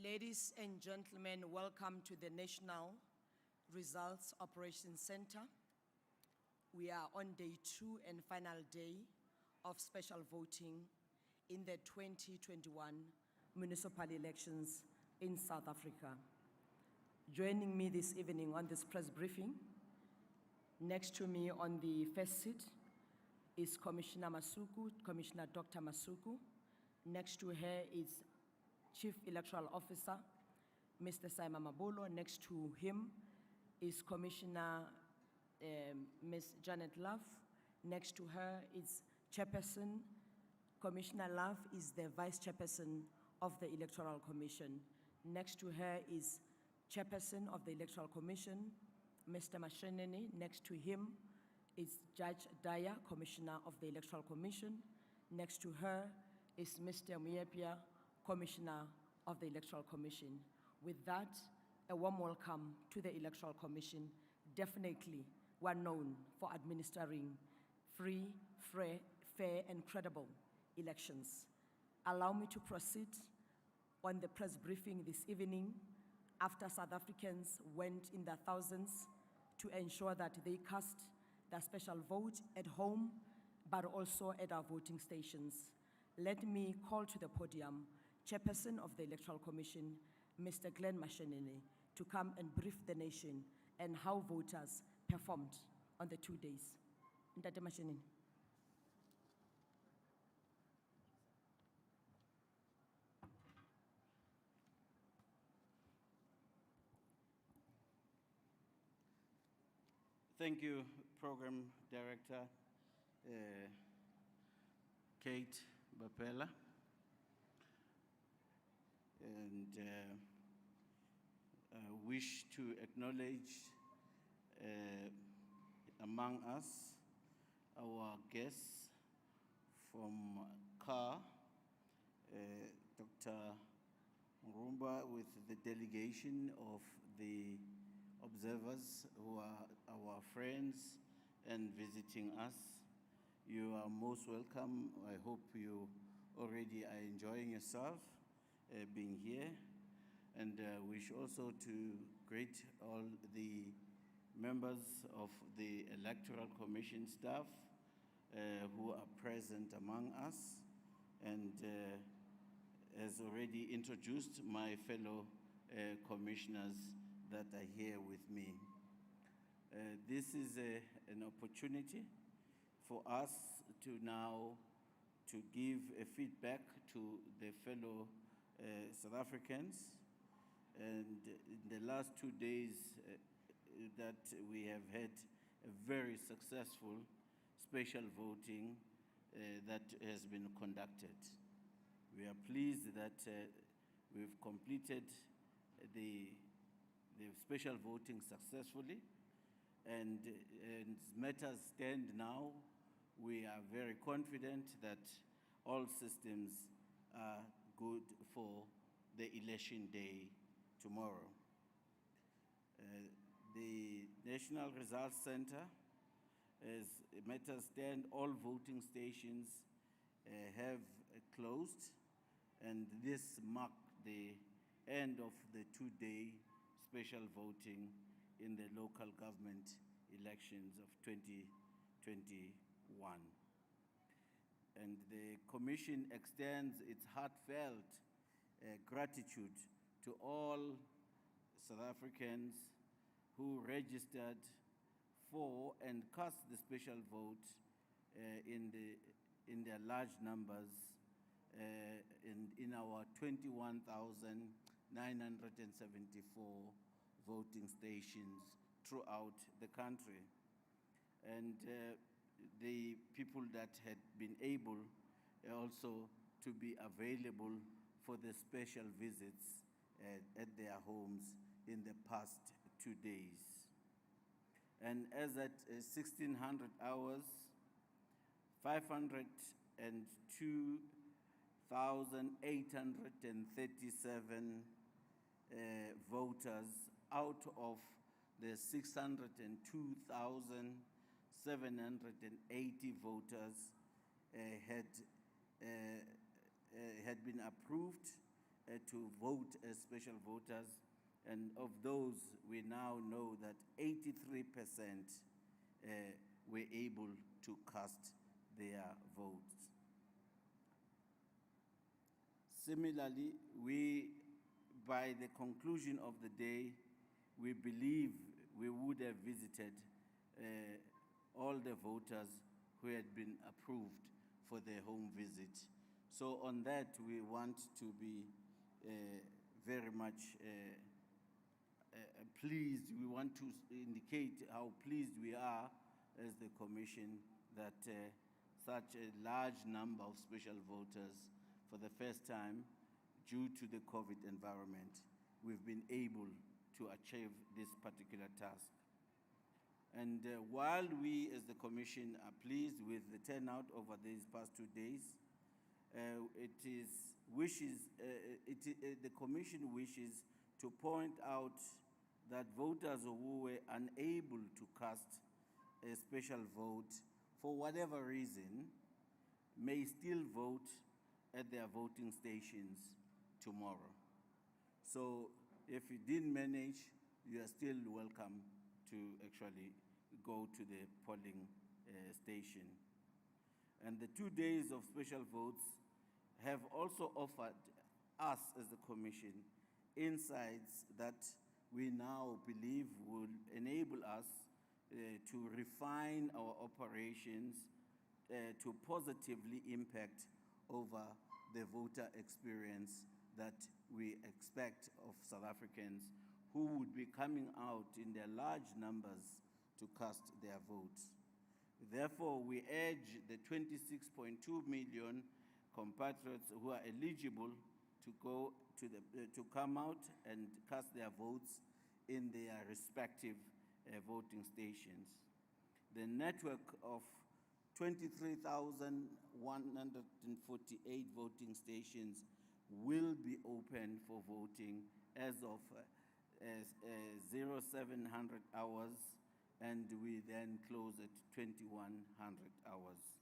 Ladies and gentlemen, welcome to the National Results Operations Center. We are on day 2 and final day of special voting in the 2021 municipal elections in South Africa. Joining me this evening on this press briefing, next to me on the first seat is Commissioner Masuku, Commissioner Dr. Masuku. Next to her is Chief Electoral Officer, Mr. Simon Mabolo. Next to him is Commissioner Ms. Janet Love. Next to her is Chairperson. Commissioner Love is the Vice Chairperson of the Electoral Commission. Next to her is Chairperson of the Electoral Commission, Mr. Mashenene. Next to him is Judge Daya, Commissioner of the Electoral Commission. Next to her is Mr. Muyepia, Commissioner of the Electoral Commission. With that, a warm welcome to the Electoral Commission. Definitely, we're known for administering free, fair, and credible elections. Allow me to proceed on the press briefing this evening after South Africans went in their thousands to ensure that they cast their special vote at home, but also at our voting stations. Let me call to the podium Chairperson of the Electoral Commission, Mr. Glenn Mashenene, to come and brief the nation and how voters performed on the 2 days. Ntate Mashenene. Thank you, Program Director Kate Bapela. And I wish to acknowledge among us our guests from CAR, Dr. Mrumba, with the delegation of the observers who are our friends and visiting us. You are most welcome. I hope you already are enjoying yourself being here. And wish also to greet all the members of the Electoral Commission staff who are present among us, and as already introduced, my fellow commissioners that are here with me. This is an opportunity for us to now to give a feedback to the fellow South Africans. And in the last 2 days that we have had a very successful special voting that has been conducted. We are pleased that we've completed the special voting successfully, and as matters stand now, we are very confident that all systems are good for the election day tomorrow. The National Results Center, as matters stand, all voting stations have closed, and this marked the end of the 2-day special voting in the local government elections of 2021. And the Commission extends its heartfelt gratitude to all South Africans who registered for and cast the special vote in their large numbers in our 21,974 voting stations throughout the country. And the people that had been able also to be available for the special visits at their homes in the past 2 days. And as at 1600 hours, 502,837 voters out of the 602,780 voters had been approved to vote as special voters, and of those, we now know that 83% were able to cast their votes. Similarly, by the conclusion of the day, we believe we would have visited all the voters who had been approved for their home visit. So on that, we want to be very much pleased. We want to indicate how pleased we are as the Commission that such a large number of special voters, for the first time, due to the COVID environment, we've been able to achieve this particular task. And while we as the Commission are pleased with the turnout over these past 2 days, the Commission wishes to point out that voters who were unable to cast a special vote for whatever reason may still vote at their voting stations tomorrow. So if you didn't manage, you are still welcome to actually go to the polling station. And the 2 days of special votes have also offered us as the Commission insights that we now believe will enable us to refine our operations to positively impact over the voter experience that we expect of South Africans who would be coming out in their large numbers to cast their votes. Therefore, we urge the 26.2 million compatriots who are eligible to come out and cast their votes in their respective voting stations. The network of 23,148 voting stations will be open for voting as of 0700 hours, and we then close at 2100 hours.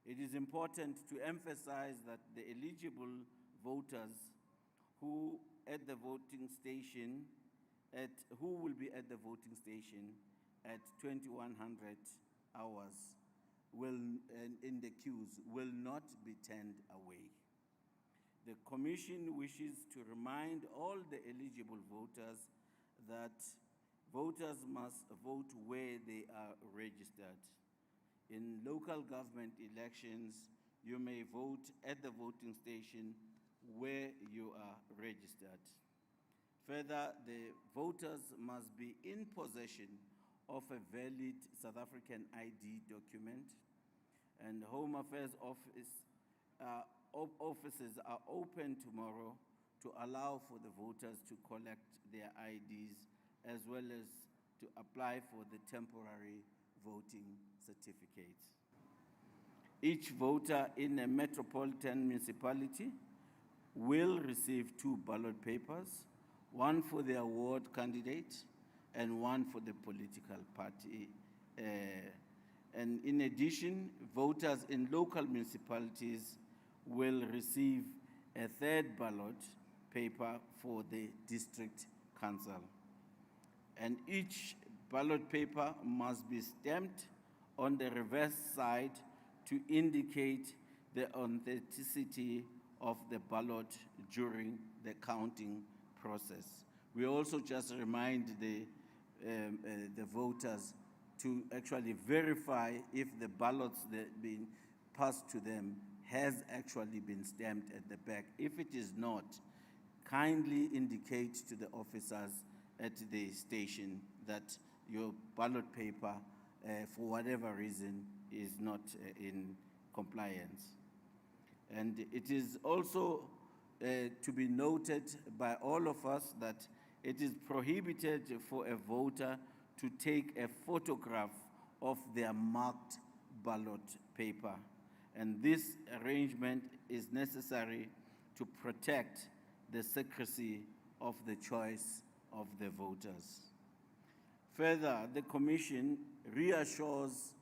It is important to emphasize that the eligible voters who will be at the voting station at 2100 hours in the queues will not be turned away. The Commission wishes to remind all the eligible voters that voters must vote where they are registered. In local government elections, you may vote at the voting station where you are registered. Further, the voters must be in possession of a valid South African ID document, and Home Affairs offices are open tomorrow to allow for the voters to collect their IDs as well as to apply for the temporary voting certificates. Each voter in a metropolitan municipality will receive 2 ballot papers, one for the award candidate and one for the political party. And in addition, voters in local municipalities will receive a 3rd ballot paper for the district council. And each ballot paper must be stamped on the reverse side to indicate the authenticity of the ballot during the counting process. We also just remind the voters to actually verify if the ballots that been passed to them has actually been stamped at the back. If it is not, kindly indicate to the officers at the station that your ballot paper, for whatever reason, is not in compliance. And it is also to be noted by all of us that it is prohibited for a voter to take a photograph of their marked ballot paper. And this arrangement is necessary to protect the secrecy of the choice of the voters. Further, the Commission reassures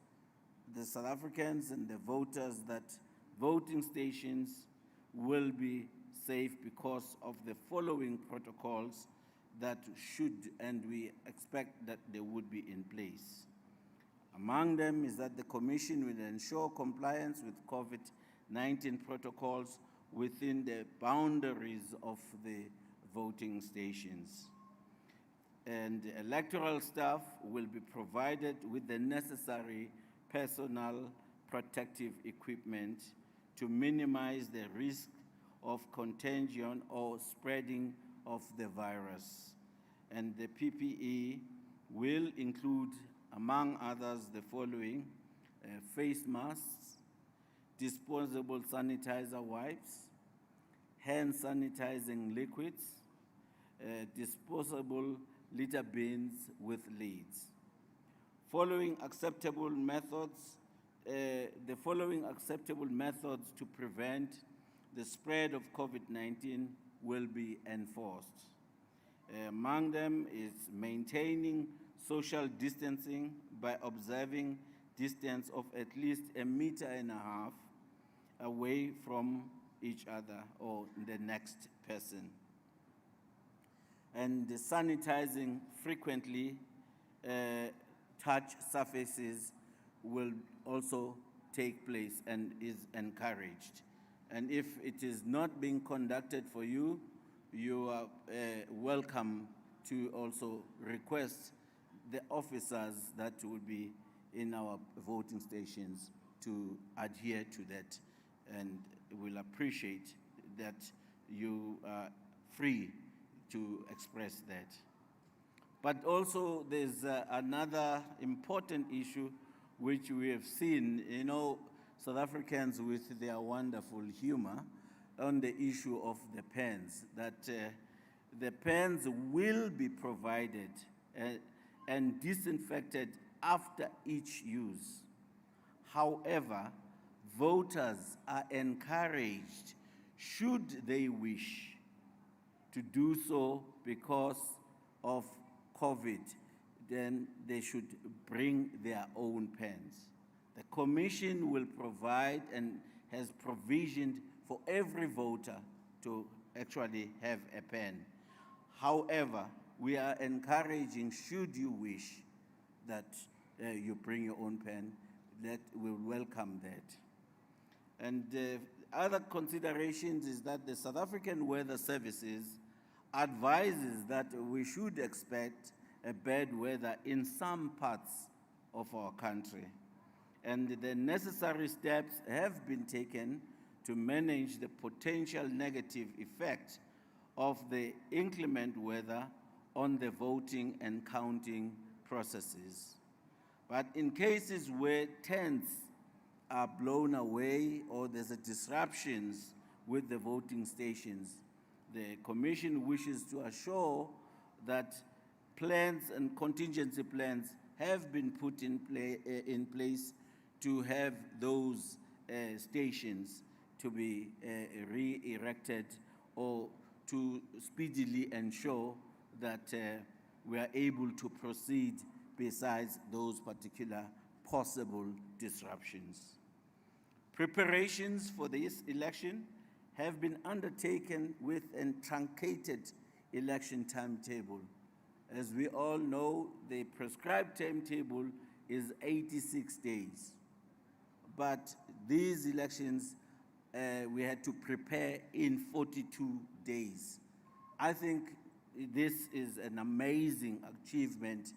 the South Africans and the voters that voting stations will be safe because of the following protocols that should and we expect that they would be in place. Among them is that the Commission will ensure compliance with COVID-19 protocols within the boundaries of the voting stations. And the electoral staff will be provided with the necessary personal protective equipment to minimize the risk of contagion or spreading of the virus. And the PPE will include, among others, the following: face masks, disposable sanitizer wipes, hand sanitizing liquids, disposable litter bins with lids. The following acceptable methods to prevent the spread of COVID-19 will be enforced. Among them is maintaining social distancing by observing distance of at least 1.5 meters away from each other or the next person. And the sanitizing frequently touch surfaces will also take place and is encouraged. And if it is not being conducted for you, you are welcome to also request the officers that will be in our voting stations to adhere to that, and we'll appreciate that you are free to express that. But also there's another important issue which we have seen, South Africans with their wonderful humor on the issue of the pens, that the pens will be provided and disinfected after each use. However, voters are encouraged, should they wish, to do so because of COVID, then they should bring their own pens. The Commission will provide and has provisioned for every voter to actually have a pen. However, we are encouraging, should you wish, that you bring your own pen, that we'll welcome that. And other considerations is that the South African Weather Services advises that we should expect a bad weather in some parts of our country. And the necessary steps have been taken to manage the potential negative effect of the inclement weather on the voting and counting processes. But in cases where tents are blown away or there's disruptions with the voting stations, the Commission wishes to assure that plans and contingency plans have been put in place to have those stations to be re-erected or to speedily ensure that we are able to proceed besides those particular possible disruptions. Preparations for this election have been undertaken with a truncated election timetable. As we all know, the prescribed timetable is 86 days. But these elections, we had to prepare in 42 days. I think this is an amazing achievement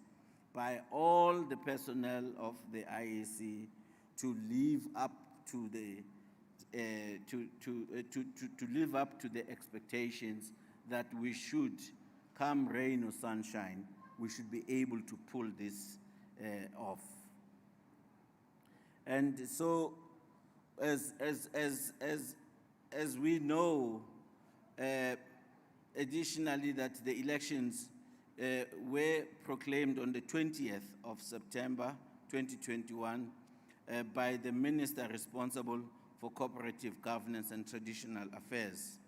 by all the personnel of the IEC to live up to the to live up to the expectations that we should, come rain or sunshine, we should be able to pull this off. And so, as we know, additionally, that the elections were proclaimed on the 20th of September 2021 by the minister responsible for cooperative governance and traditional affairs.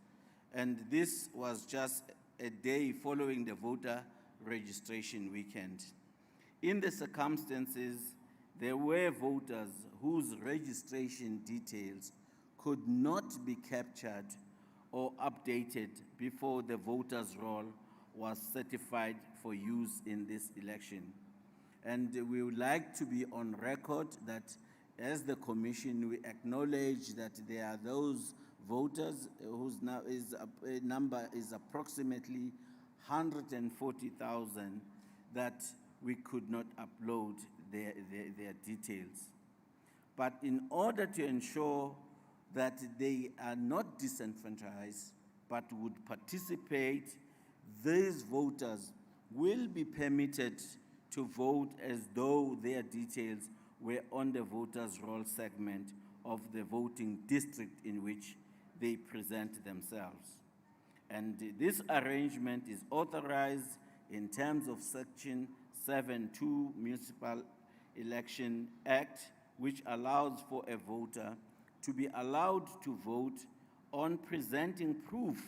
And this was just a day following the voter registration weekend. In the circumstances, there were voters whose registration details could not be captured or updated before the voters' roll was certified for use in this election. And we would like to be on record that as the commission, we acknowledge that there are those voters whose number is approximately 140,000 that we could not upload their details. But in order to ensure that they are not disenfranchised but would participate, these voters will be permitted to vote as though their details were on the voters' roll segment of the voting district in which they present themselves. And this arrangement is authorized in terms of Section 7(2) Municipal Election Act, which allows for a voter to be allowed to vote on presenting proof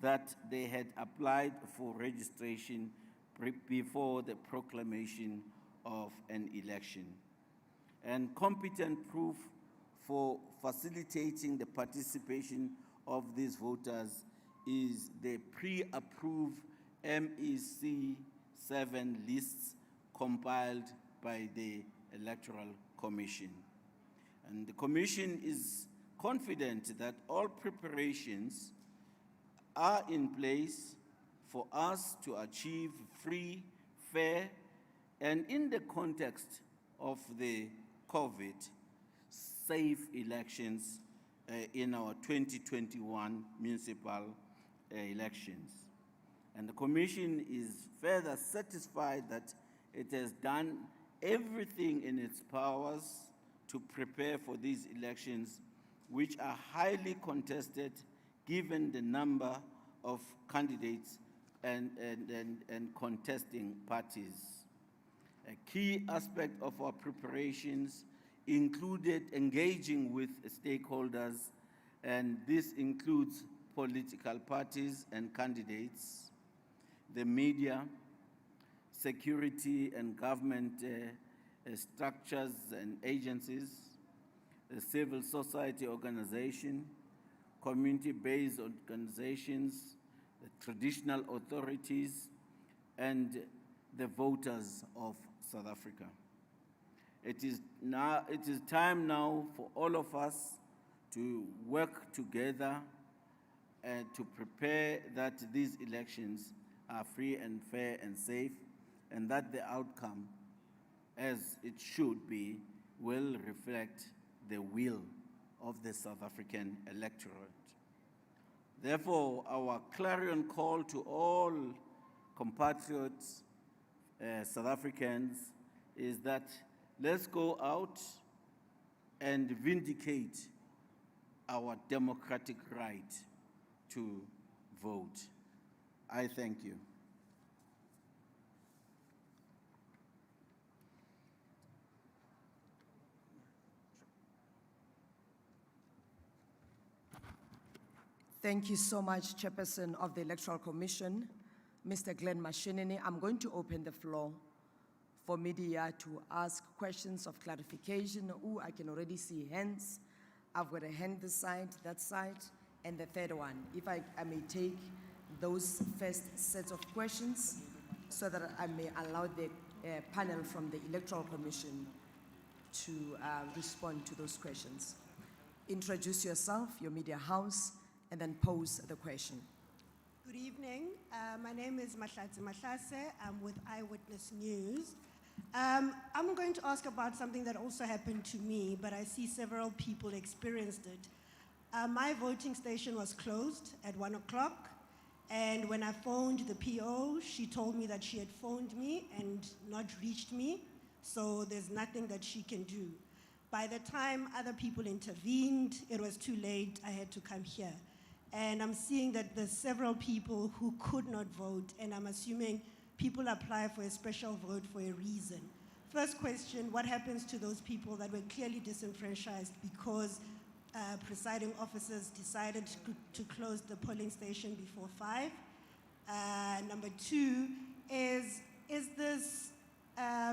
that they had applied for registration before the proclamation of an election. And competent proof for facilitating the participation of these voters is the pre-approved MEC 7 lists compiled by the Electoral Commission. And the Commission is confident that all preparations are in place for us to achieve free, fair, and in the context of the COVID, safe elections in our 2021 municipal elections. And the Commission is further satisfied that it has done everything in its powers to prepare for these elections, which are highly contested given the number of candidates and contesting parties. A key aspect of our preparations included engaging with stakeholders, and this includes political parties and candidates, the media, security and government structures and agencies, the civil society organization, community-based organizations, the traditional authorities, and the voters of South Africa. It is time now for all of us to work together and to prepare that these elections are free and fair and safe, and that the outcome, as it should be, will reflect the will of the South African electorate. Therefore, our clarion call to all compatriots, South Africans, is that let's go out and vindicate our democratic right to vote. I thank you. Thank you so much, Chairperson of the Electoral Commission, Mr. Glenn Mashinini. I'm going to open the floor for media to ask questions of clarification. Ooh, I can already see hands. I've got a hand this side, that side, and the third one. If I may take those first sets of questions so that I may allow the panel from the Electoral Commission to respond to those questions. Introduce yourself, your media house, and then pose the question. Good evening. My name is Mahlatsi Mahlase. I'm with Eyewitness News. I'm going to ask about something that also happened to me, but I see several people experienced it. My voting station was closed at 1 o'clock, and when I phoned the PO, she told me that she had phoned me and not reached me, so there's nothing that she can do. By the time other people intervened, it was too late. I had to come here. And I'm seeing that there's several people who could not vote, and I'm assuming people apply for a special vote for a reason. First question, what happens to those people that were clearly disenfranchised because presiding officers decided to close the polling station before 5? Number two, is this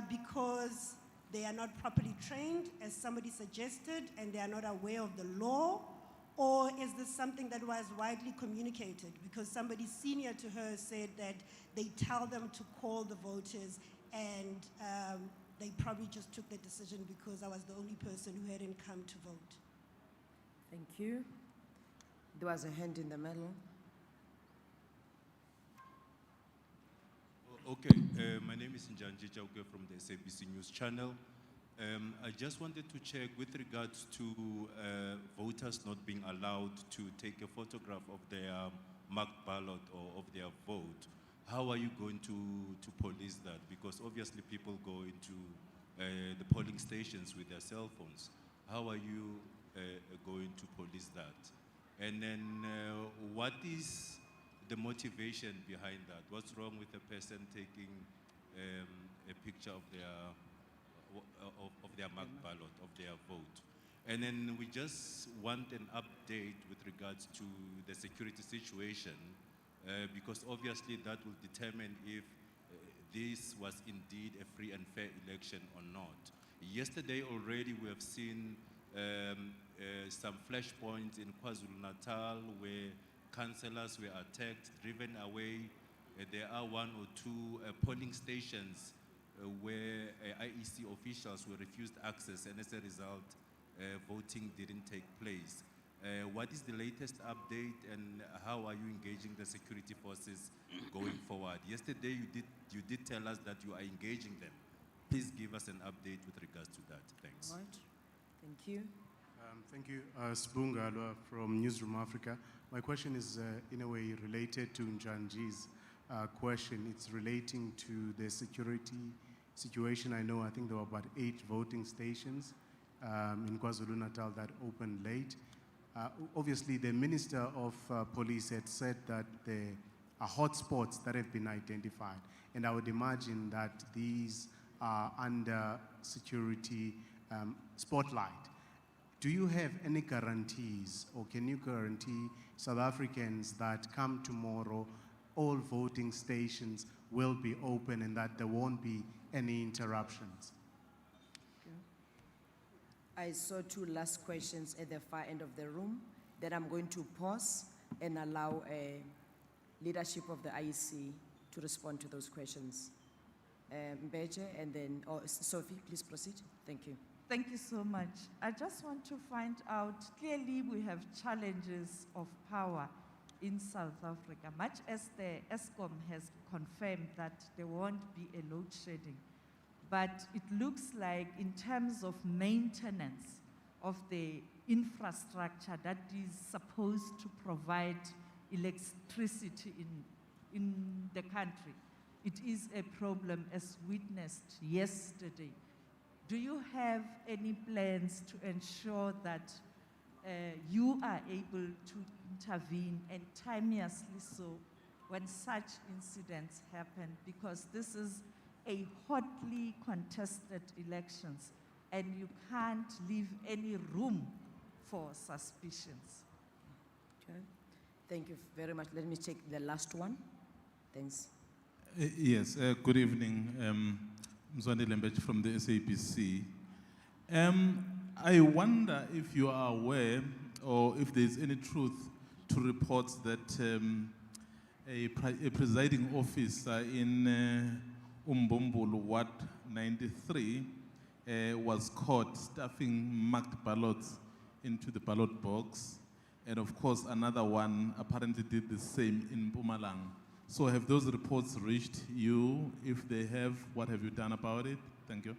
because they are not properly trained, as somebody suggested, and they are not aware of the law? Or is this something that was widely communicated? Because somebody senior to her said that they tell them to call the voters, and they probably just took the decision because I was the only person who hadn't come to vote. Thank you. There was a hand in the middle. Okay, my name is Njanji Chauke from the SABC News Channel. I just wanted to check with regards to voters not being allowed to take a photograph of their marked ballot or of their vote. How are you going to police that? Because obviously people go into the polling stations with their cell phones. How are you going to police that? And then what is the motivation behind that? What's wrong with a person taking a picture of their marked ballot, of their vote? And then we just want an update with regards to the security situation, because obviously that will determine if this was indeed a free and fair election or not. Yesterday already we have seen some flashpoints in KwaZulu-Natal where councillors were attacked, driven away. There are one or two polling stations where IEC officials were refused access, and as a result, voting didn't take place. What is the latest update, and how are you engaging the security forces going forward? Yesterday you did tell us that you are engaging them. Please give us an update with regards to that. Thanks. All right. Thank you. Thank you. Sibungalwa from Newsroom Africa. My question is in a way related to Njanji's question. It's relating to the security situation. I think there were about 8 voting stations in KwaZulu-Natal that opened late. Obviously, the Minister of Police had said that there are hotspots that have been identified, and I would imagine that these are under security spotlight. Do you have any guarantees, or can you guarantee South Africans that come tomorrow, all voting stations will be open and that there won't be any interruptions? I saw 2 last questions at the far end of the room. Then I'm going to pause and allow leadership of the IEC to respond to those questions. Mbeje, and then Sophie, please proceed. Thank you. Thank you so much. I just want to find out, clearly we have challenges of power in South Africa, much as the ESCOM has confirmed that there won't be a load shedding. But it looks like in terms of maintenance of the infrastructure that is supposed to provide electricity in the country, it is a problem as witnessed yesterday. Do you have any plans to ensure that you are able to intervene, and timeously so, when such incidents happen? Because this is a hotly contested elections, and you can't leave any room for suspicions. Okay. Thank you very much. Let me take the last one. Thanks. Yes, good evening. Mzwandile Mbeje from the SABC. I wonder if you are aware, or if there's any truth to reports that a presiding officer in Umbumbulu Ward 93 was caught stuffing marked ballots into the ballot box. And of course, another one apparently did the same in Mpumalanga. So have those reports reached you? If they have, what have you done about it? Thank you.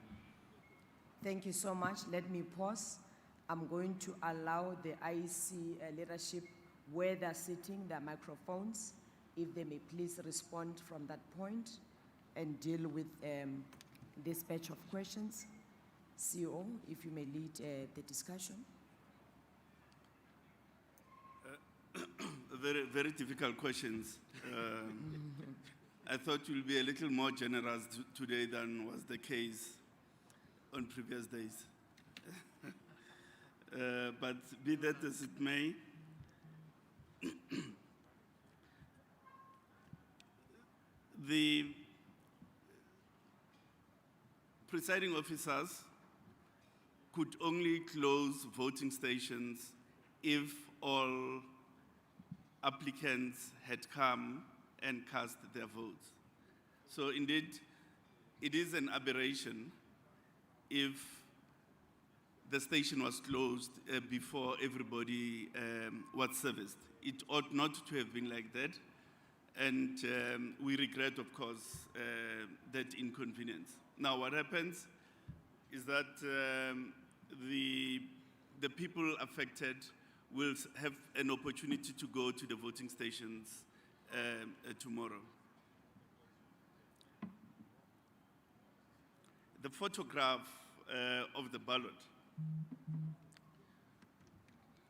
Thank you so much. Let me pause. I'm going to allow the IEC leadership, where they're sitting, their microphones, if they may please respond from that point and deal with this batch of questions. CEO, if you may lead the discussion. Very difficult questions. I thought you'll be a little more generous today than was the case on previous days. But be that as it may, the presiding officers could only close voting stations if all applicants had come and cast their votes. So indeed, it is an aberration if the station was closed before everybody was serviced. It ought not to have been like that. And we regret, of course, that inconvenience. Now, what happens is that the people affected will have an opportunity to go to the voting stations tomorrow. The photograph of the ballot.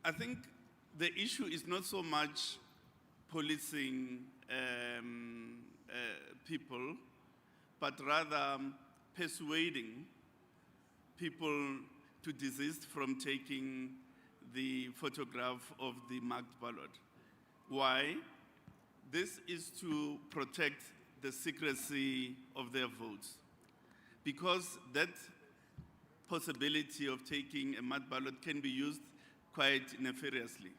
I think the issue is not so much policing people, but rather persuading people to desist from taking the photograph of the marked ballot. Why? This is to protect the secrecy of their votes. Because that possibility of taking a marked ballot can be used quite nefariously.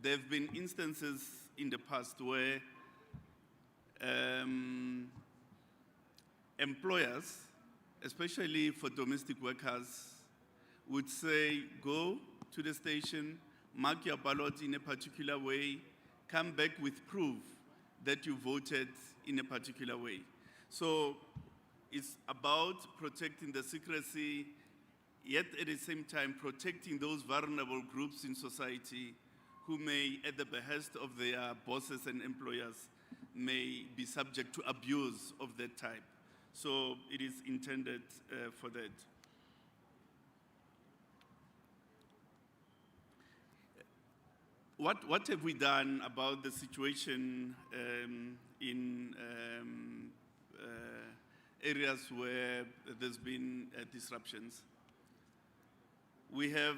There have been instances in the past where employers, especially for domestic workers, would say, go to the station, mark your ballot in a particular way, come back with proof that you voted in a particular way. So it's about protecting the secrecy, yet at the same time protecting those vulnerable groups in society who may, at the behest of their bosses and employers, may be subject to abuse of that type. So it is intended for that. What have we done about the situation in areas where there's been disruptions? We have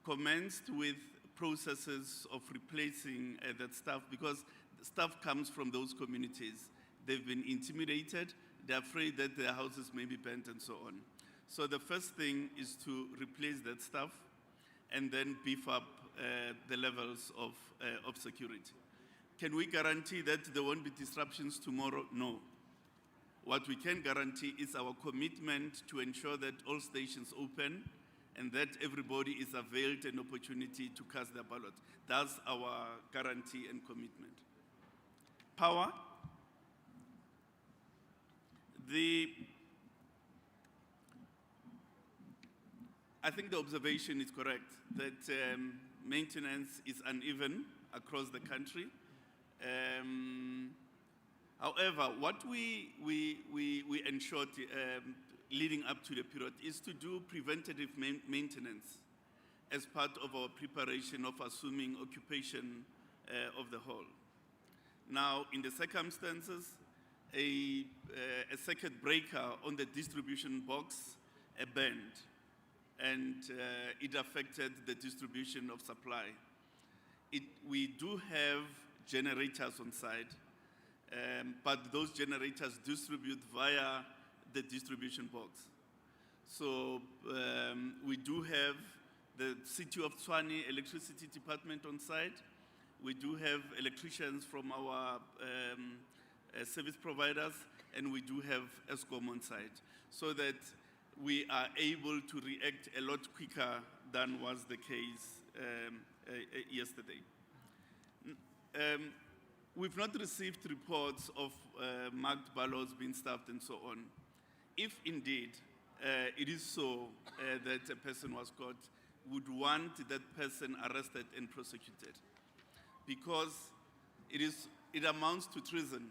commenced with processes of replacing that staff because staff comes from those communities. They've been intimidated, they're afraid that their houses may be burnt and so on. So the first thing is to replace that staff and then beef up the levels of security. Can we guarantee that there won't be disruptions tomorrow? No. What we can guarantee is our commitment to ensure that all stations open and that everybody is availed an opportunity to cast their ballot. That's our guarantee and commitment. Power. I think the observation is correct that maintenance is uneven across the country. However, what we ensured leading up to the period is to do preventative maintenance as part of our preparation of assuming occupation of the hall. Now, in the circumstances, a circuit breaker on the distribution box burned, and it affected the distribution of supply. We do have generators on site, but those generators distribute via the distribution box. So we do have the City of Tshwane Electricity Department on site. We do have electricians from our service providers, and we do have ESCOM on site, so that we are able to react a lot quicker than was the case yesterday. We've not received reports of marked ballots being stuffed and so on. If indeed it is so that a person was caught, would want that person arrested and prosecuted, because it amounts to treason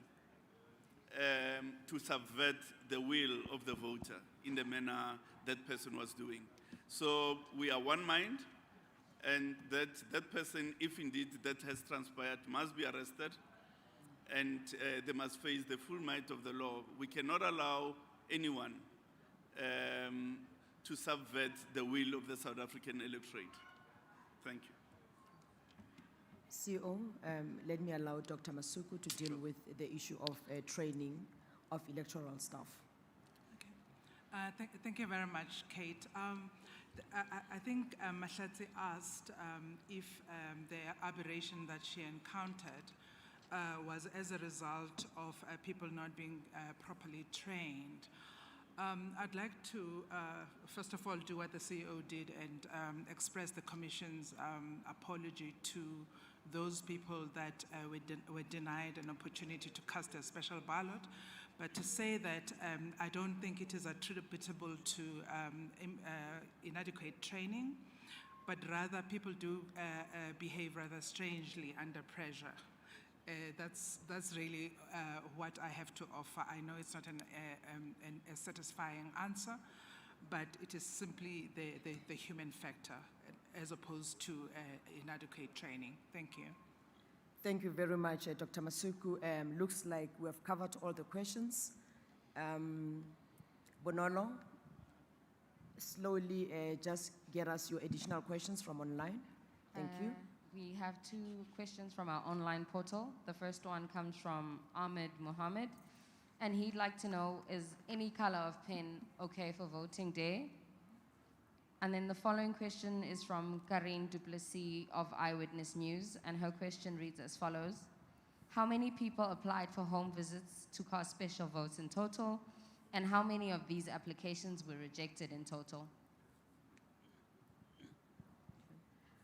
to subvert the will of the voter in the manner that person was doing. So we are one mind, and that person, if indeed that has transpired, must be arrested, and they must face the full might of the law. We cannot allow anyone to subvert the will of the South African electorate. Thank you. CEO, let me allow Dr. Masuku to deal with the issue of training of electoral staff. Thank you very much, Kate. I think Mahlatse asked if the aberration that she encountered was as a result of people not being properly trained. I'd like to, first of all, do what the CEO did and express the Commission's apology to those people that were denied an opportunity to cast a special ballot. But to say that I don't think it is attributable to inadequate training, but rather people do behave rather strangely under pressure. That's really what I have to offer. I know it's not a satisfying answer, but it is simply the human factor as opposed to inadequate training. Thank you. Thank you very much, Dr. Masuku. Looks like we have covered all the questions. Bonolo, slowly just get us your additional questions from online. Thank you. We have 2 questions from our online portal. The first one comes from Ahmed Mohammed, and he'd like to know, is any color of pen okay for voting day? And then the following question is from Karine Duplessis of Eyewitness News, and her question reads as follows. How many people applied for home visits to cast special votes in total, and how many of these applications were rejected in total?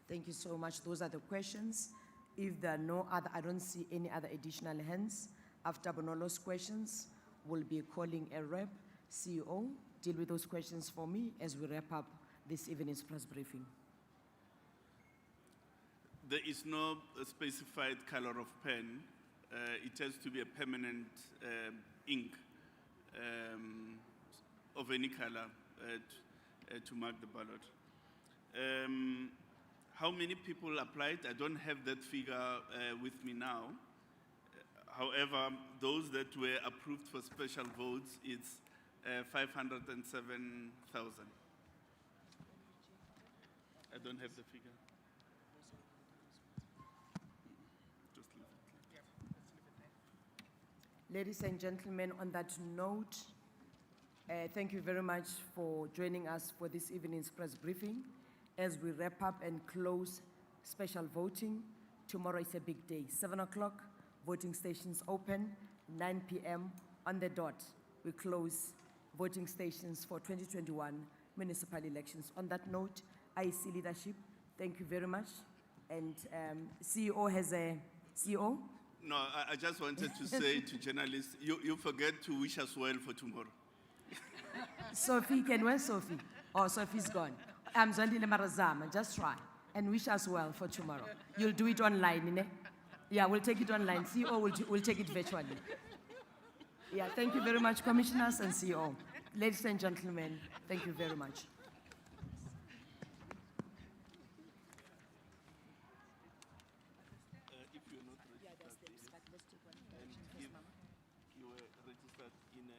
Thank you so much. Those are the questions. If there are no other, I don't see any other additional hands. After Bonolo's questions, we'll be calling a rep, CEO, deal with those questions for me as we wrap up this evening's press briefing. There is no specified color of pen. It has to be a permanent ink of any color to mark the ballot. How many people applied? I don't have that figure with me now. However, those that were approved for special votes, it's 507,000. I don't have the figure. Just leave it. Ladies and gentlemen, on that note, thank you very much for joining us for this evening's press briefing. As we wrap up and close special voting, tomorrow is a big day. 7 o'clock, voting stations open. 9 p.m. on the dot, we close voting stations for 2021 municipal elections. On that note, IEC leadership, thank you very much. And CEO has a CEO? No, I just wanted to say to journalists, you forget to wish us well for tomorrow. Sophie, can where Sophie? Oh, Sophie's gone. I'm Zandile Marazama, just try and wish us well for tomorrow. You'll do it online, innit? Yeah, we'll take it online. CEO will take it virtually. Yeah, thank you very much, commissioners and CEO. Ladies and gentlemen, thank you very much. If you're not registered, and if you were registered in a